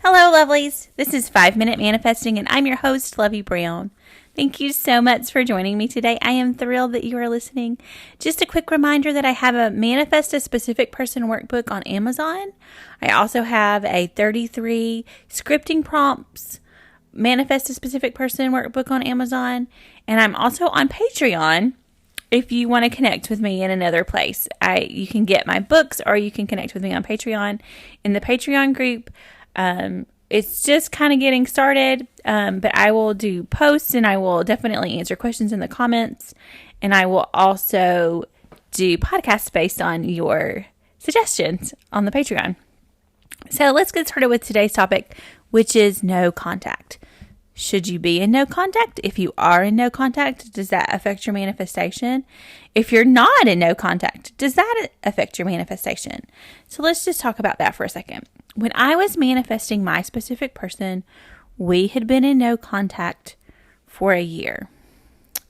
Hello, lovelies. This is 5 Minute Manifesting, and I'm your host, Lovey Brown. Thank you so much for joining me today. I am thrilled that you are listening. Just a quick reminder that I have a Manifest a Specific Person workbook on Amazon. I also have a 33 scripting prompts Manifest a Specific Person workbook on Amazon. And I'm also on Patreon if you want to connect with me in another place. You can get my books or you can connect with me on Patreon. In the Patreon group, it's just kind of getting started, but I will do posts and I will definitely answer questions in the comments, and I will also do podcasts based on your suggestions on the Patreon. So let's get started with today's topic, which is no contact. Should you be in no contact? If you are in no contact, does that affect your manifestation? If you're not in no contact, does that affect your manifestation? So let's just talk about that for a second. When I was manifesting my specific person, we had been in no contact for a year.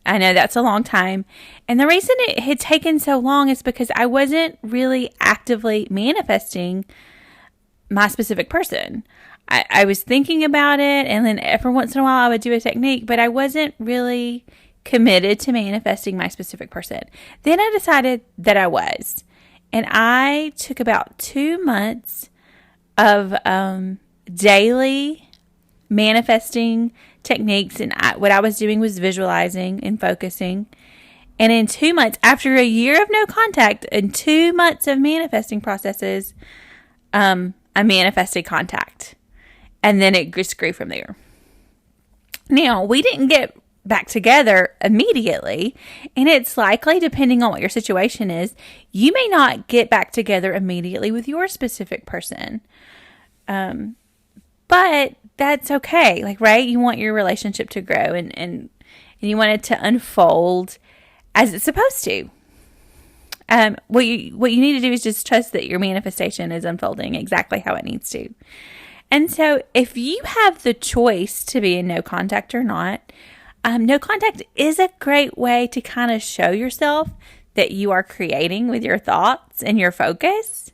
I know that's a long time. And the reason it had taken so long is because I wasn't really actively manifesting my specific person. I was thinking about it, and then every once in a while I would do a technique, but I wasn't really committed to manifesting my specific person. Then I decided that I was. And I took about 2 months of daily manifesting techniques, and what I was doing was visualizing and focusing. And in 2 months, after a year of no contact and 2 months of manifesting processes, I manifested contact, and then it just grew from there. Now, we didn't get back together immediately, and it's likely, depending on what your situation is, you may not get back together immediately with your specific person. But that's okay. Right? You want your relationship to grow and you want it to unfold as it's supposed to. What you need to do is just trust that your manifestation is unfolding exactly how it needs to. And so if you have the choice to be in no contact or not, no contact is a great way to kind of show yourself that you are creating with your thoughts and your focus.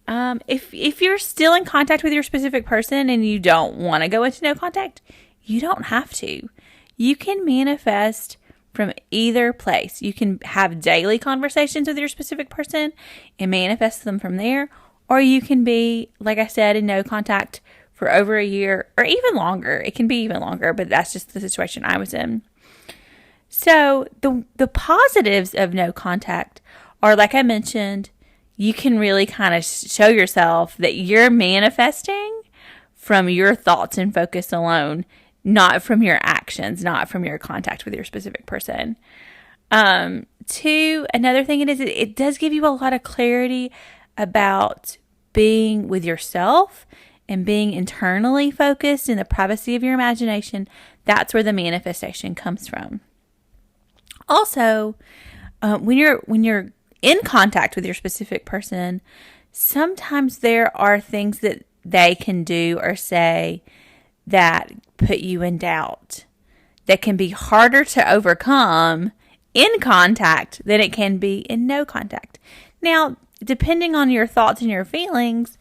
If you're still in contact with your specific person and you don't want to go into no contact, you don't have to. You can manifest from either place. You can have daily conversations with your specific person and manifest them from there, or you can be, like I said, in no contact for over a year or even longer. It can be even longer, but that's just the situation I was in. So the positives of no contact are, like I mentioned, you can really kind of show yourself that you're manifesting from your thoughts and focus alone, not from your actions, not from your contact with your specific person. Another thing it does give you a lot of clarity about being with yourself and being internally focused in the privacy of your imagination. That's where the manifestation comes from. Also, when you're in contact with your specific person, sometimes there are things that they can do or say that put you in doubt, that can be harder to overcome in contact than it can be in no contact. Now, depending on your thoughts and your feelings,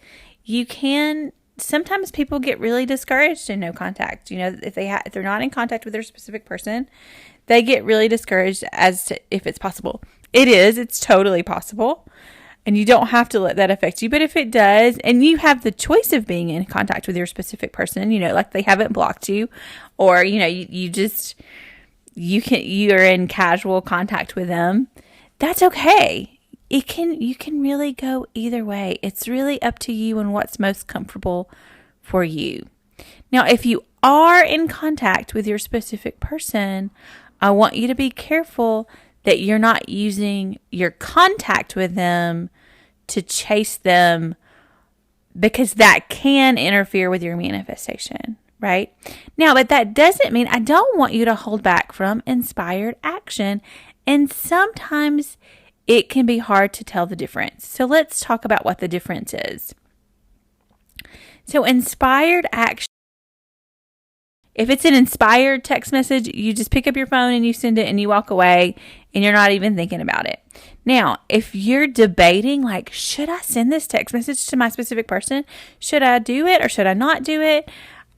sometimes people get really discouraged in no contact. If they're not in contact with their specific person, they get really discouraged as to if it's possible. It's totally possible. And you don't have to let that affect you. But if it does, and you have the choice of being in contact with your specific person, like they haven't blocked you, or, you're in casual contact with them, that's okay. You can really go either way. It's really up to you and what's most comfortable for you. Now, if you are in contact with your specific person, I want you to be careful that you're not using your contact with them to chase them, because that can interfere with your manifestation, right? Now, but that doesn't mean I don't want you to hold back from inspired action. And sometimes it can be hard to tell the difference. So let's talk about what the difference is. So inspired action, if it's an inspired text message, you just pick up your phone and you send it and you walk away and you're not even thinking about it. Now, if you're debating, like, should I send this text message to my specific person? Should I do it or should I not do it?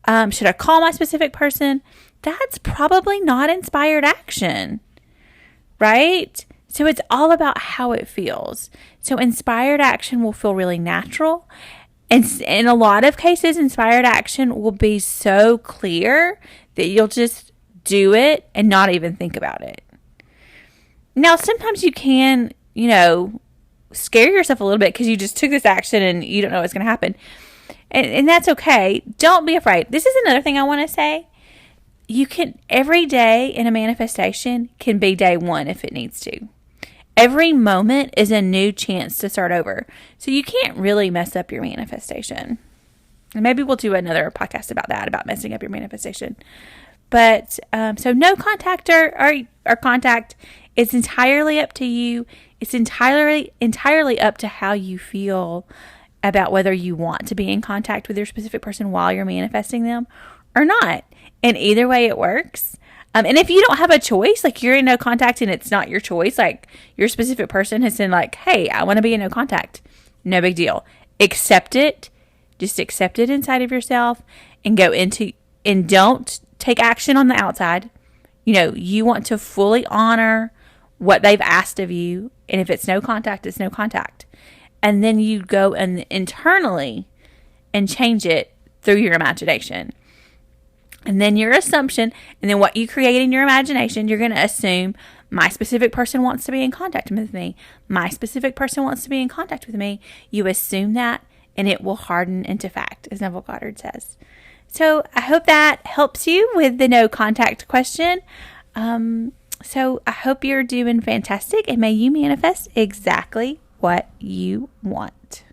Should I call my specific person? That's probably not inspired action, right? So it's all about how it feels. So inspired action will feel really natural. And in a lot of cases, inspired action will be so clear that you'll just do it and not even think about it. Now, sometimes you can, scare yourself a little bit because you just took this action and you don't know what's going to happen. And that's okay. Don't be afraid. This is another thing I want to say. Every day in a manifestation can be day one if it needs to. Every moment is a new chance to start over. So you can't really mess up your manifestation. And maybe we'll do another podcast about that, about messing up your manifestation. But so no contact or contact. It's entirely up to you. It's entirely up to how you feel about whether you want to be in contact with your specific person while you're manifesting them or not. And either way it works. And if you don't have a choice, like you're in no contact and it's not your choice, like your specific person has said like, hey, I want to be in no contact. No big deal. Accept it. Just accept it inside of yourself and don't take action on the outside. You want to fully honor what they've asked of you. And if it's no contact, it's no contact. And then you go and internally and change it through your imagination. And then your assumption, and then what you create in your imagination, you're going to assume my specific person wants to be in contact with me. My specific person wants to be in contact with me. You assume that, and it will harden into fact, as Neville Goddard says. So I hope that helps you with the no contact question. So I hope you're doing fantastic, and may you manifest exactly what you want.